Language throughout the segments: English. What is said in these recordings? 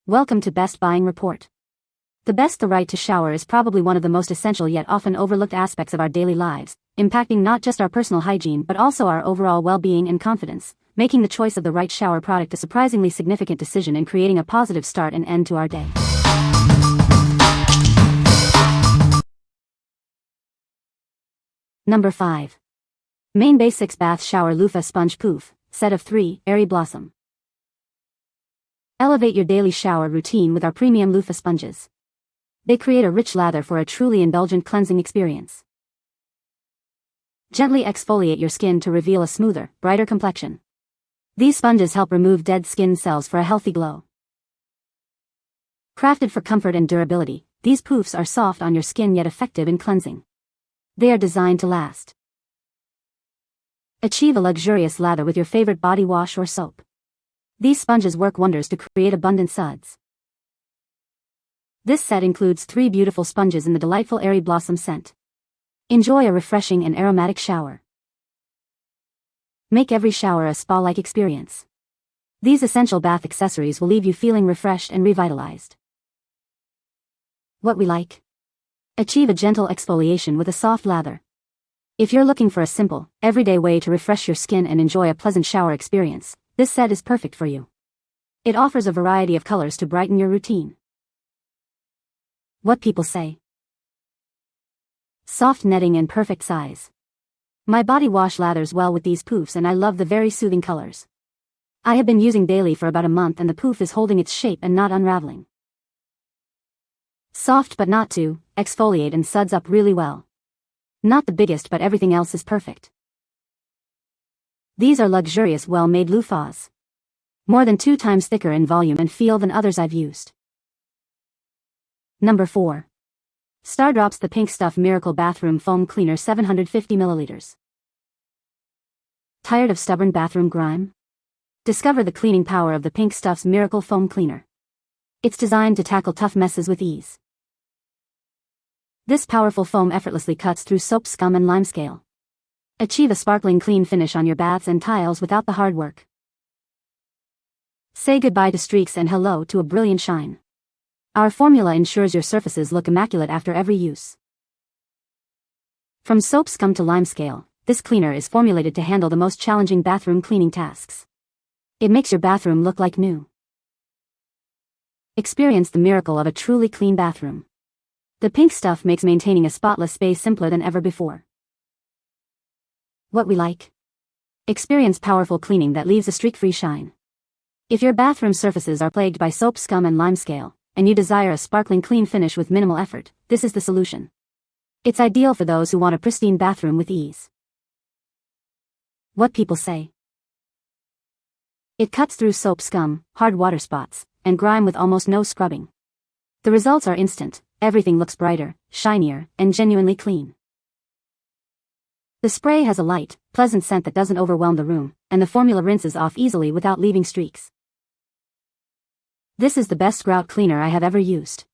Welcome to Best Buying Report. The right to shower is probably one of the most essential yet often overlooked aspects of our daily lives, impacting not just our personal hygiene but also our overall well-being and confidence, making the choice of the right shower product a surprisingly significant decision in creating a positive start and end to our day. Number 5. MainBasics Bath Shower Loofah Sponge Pouf, Set of 3, Airy Blossom. Elevate your daily shower routine with our premium loofah sponges. They create a rich lather for a truly indulgent cleansing experience. Gently exfoliate your skin to reveal a smoother, brighter complexion. These sponges help remove dead skin cells for a healthy glow. Crafted for comfort and durability, these poofs are soft on your skin yet effective in cleansing. They are designed to last. Achieve a luxurious lather with your favorite body wash or soap. These sponges work wonders to create abundant suds. This set includes 3 beautiful sponges in the delightful Airy Blossom scent. Enjoy a refreshing and aromatic shower. Make every shower a spa-like experience. These essential bath accessories will leave you feeling refreshed and revitalized. What we like? Achieve a gentle exfoliation with a soft lather. If you're looking for a simple, everyday way to refresh your skin and enjoy a pleasant shower experience, this set is perfect for you. It offers a variety of colors to brighten your routine. What people say. Soft netting and perfect size. My body wash lathers well with these poofs and I love the very soothing colors. I have been using daily for about a month and the poof is holding its shape and not unraveling. Soft but not too, exfoliate and suds up really well. Not the biggest but everything else is perfect. These are luxurious well-made loofahs. More than 2 times thicker in volume and feel than others I've used. Number 4. Stardrops The Pink Stuff Miracle Bathroom Foam Cleaner 750 ml. Tired of stubborn bathroom grime? Discover the cleaning power of the Pink Stuff's Miracle Foam Cleaner. It's designed to tackle tough messes with ease. This powerful foam effortlessly cuts through soap scum and limescale. Achieve a sparkling clean finish on your baths and tiles without the hard work. Say goodbye to streaks and hello to a brilliant shine. Our formula ensures your surfaces look immaculate after every use. From soap scum to limescale, this cleaner is formulated to handle the most challenging bathroom cleaning tasks. It makes your bathroom look like new. Experience the miracle of a truly clean bathroom. The Pink Stuff makes maintaining a spotless space simpler than ever before. What we like? Experience powerful cleaning that leaves a streak-free shine. If your bathroom surfaces are plagued by soap scum and limescale, and you desire a sparkling clean finish with minimal effort, this is the solution. It's ideal for those who want a pristine bathroom with ease. What people say. It cuts through soap scum, hard water spots, and grime with almost no scrubbing. The results are instant, everything looks brighter, shinier, and genuinely clean. The spray has a light, pleasant scent that doesn't overwhelm the room, and the formula rinses off easily without leaving streaks. This is the best grout cleaner I have ever used.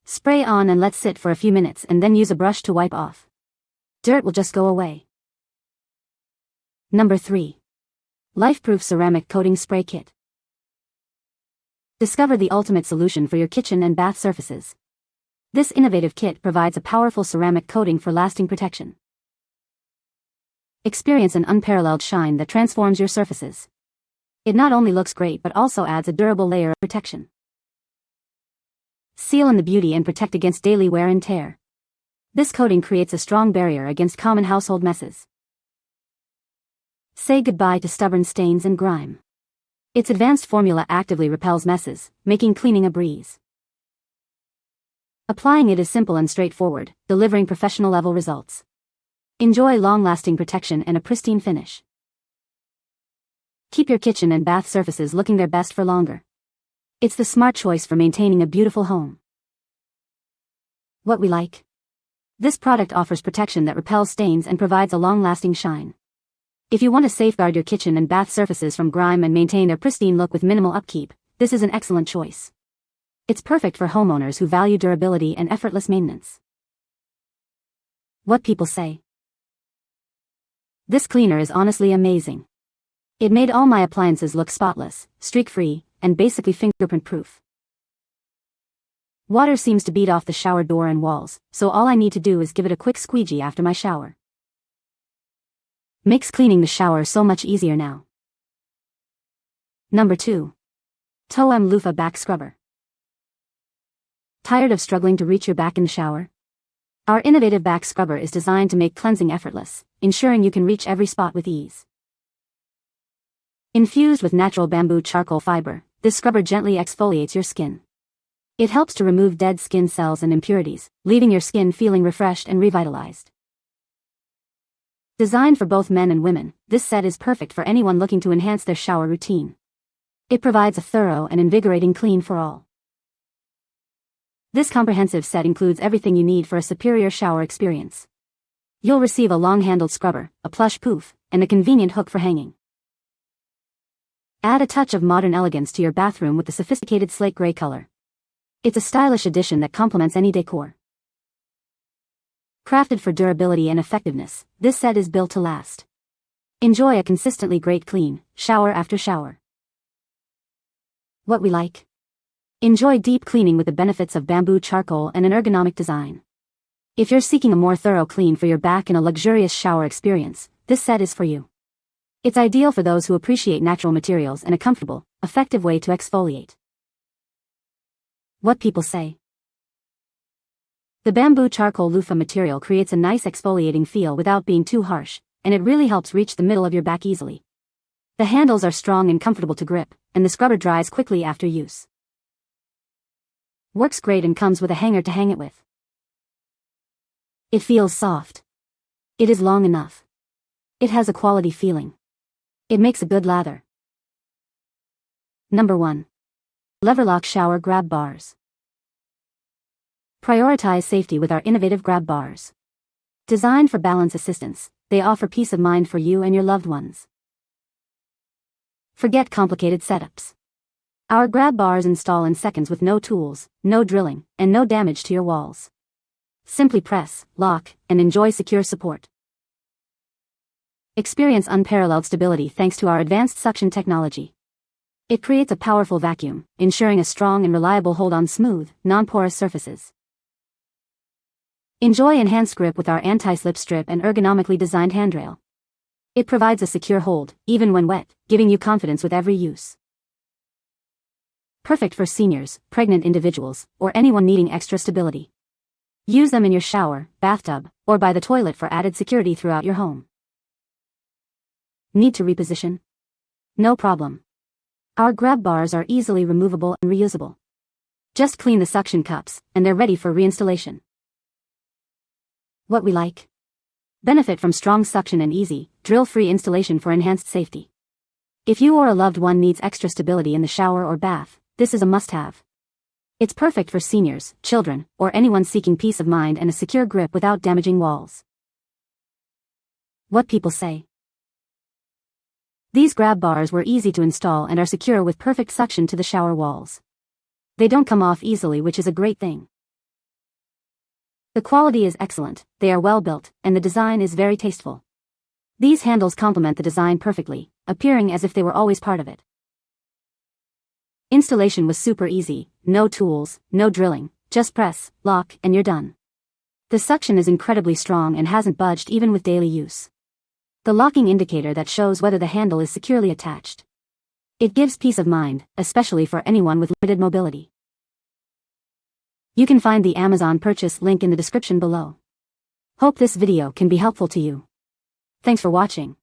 Spray on and let sit for a few minutes and then use a brush to wipe off. Dirt will just go away. Number 3. Lifeproof Ceramic Coating Spray Kit. Discover the ultimate solution for your kitchen and bath surfaces. This innovative kit provides a powerful ceramic coating for lasting protection. Experience an unparalleled shine that transforms your surfaces. It not only looks great but also adds a durable layer of protection. Seal in the beauty and protect against daily wear and tear. This coating creates a strong barrier against common household messes. Say goodbye to stubborn stains and grime. Its advanced formula actively repels messes, making cleaning a breeze. Applying it is simple and straightforward, delivering professional-level results. Enjoy long-lasting protection and a pristine finish. Keep your kitchen and bath surfaces looking their best for longer. It's the smart choice for maintaining a beautiful home. What we like? This product offers protection that repels stains and provides a long-lasting shine. If you want to safeguard your kitchen and bath surfaces from grime and maintain their pristine look with minimal upkeep, this is an excellent choice. It's perfect for homeowners who value durability and effortless maintenance. What people say. This cleaner is honestly amazing. It made all my appliances look spotless, streak-free, and basically fingerprint-proof. Water seems to bead off the shower door and walls, so all I need to do is give it a quick squeegee after my shower. Makes cleaning the shower so much easier now. Number 2. Toem Loofah Back Scrubber. Tired of struggling to reach your back in the shower? Our innovative back scrubber is designed to make cleansing effortless, ensuring you can reach every spot with ease. Infused with natural bamboo charcoal fiber, this scrubber gently exfoliates your skin. It helps to remove dead skin cells and impurities, leaving your skin feeling refreshed and revitalized. Designed for both men and women, this set is perfect for anyone looking to enhance their shower routine. It provides a thorough and invigorating clean for all. This comprehensive set includes everything you need for a superior shower experience. You'll receive a long-handled scrubber, a plush pouf, and a convenient hook for hanging. Add a touch of modern elegance to your bathroom with the sophisticated slate gray color. It's a stylish addition that complements any decor. Crafted for durability and effectiveness, this set is built to last. Enjoy a consistently great clean, shower after shower. What we like? Enjoy deep cleaning with the benefits of bamboo charcoal and an ergonomic design. If you're seeking a more thorough clean for your back and a luxurious shower experience, this set is for you. It's ideal for those who appreciate natural materials and a comfortable, effective way to exfoliate. What people say. The bamboo charcoal loofah material creates a nice exfoliating feel without being too harsh, and it really helps reach the middle of your back easily. The handles are strong and comfortable to grip, and the scrubber dries quickly after use. Works great and comes with a hanger to hang it with. It feels soft. It is long enough. It has a quality feeling. It makes a good lather. Number 1. LEVERLOC Shower Grab Bars. Prioritize safety with our innovative grab bars. Designed for balance assistance, they offer peace of mind for you and your loved ones. Forget complicated setups. Our grab bars install in seconds with no tools, no drilling, and no damage to your walls. Simply press, lock, and enjoy secure support. Experience unparalleled stability thanks to our advanced suction technology. It creates a powerful vacuum, ensuring a strong and reliable hold on smooth, non-porous surfaces. Enjoy enhanced grip with our anti-slip strip and ergonomically designed handrail. It provides a secure hold, even when wet, giving you confidence with every use. Perfect for seniors, pregnant individuals, or anyone needing extra stability. Use them in your shower, bathtub, or by the toilet for added security throughout your home. Need to reposition? No problem. Our grab bars are easily removable and reusable. Just clean the suction cups, and they're ready for reinstallation. What we like? Benefit from strong suction and easy, drill-free installation for enhanced safety. If you or a loved one needs extra stability in the shower or bath, this is a must-have. It's perfect for seniors, children, or anyone seeking peace of mind and a secure grip without damaging walls. What people say. These grab bars were easy to install and are secure with perfect suction to the shower walls. They don't come off easily, which is a great thing. The quality is excellent, they are well built, and the design is very tasteful. These handles complement the design perfectly, appearing as if they were always part of it. Installation was super easy, no tools, no drilling, just press, lock, and you're done. The suction is incredibly strong and hasn't budged even with daily use. The locking indicator that shows whether the handle is securely attached. It gives peace of mind, especially for anyone with limited mobility. You can find the Amazon purchase link in the description below. Hope this video can be helpful to you. Thanks for watching.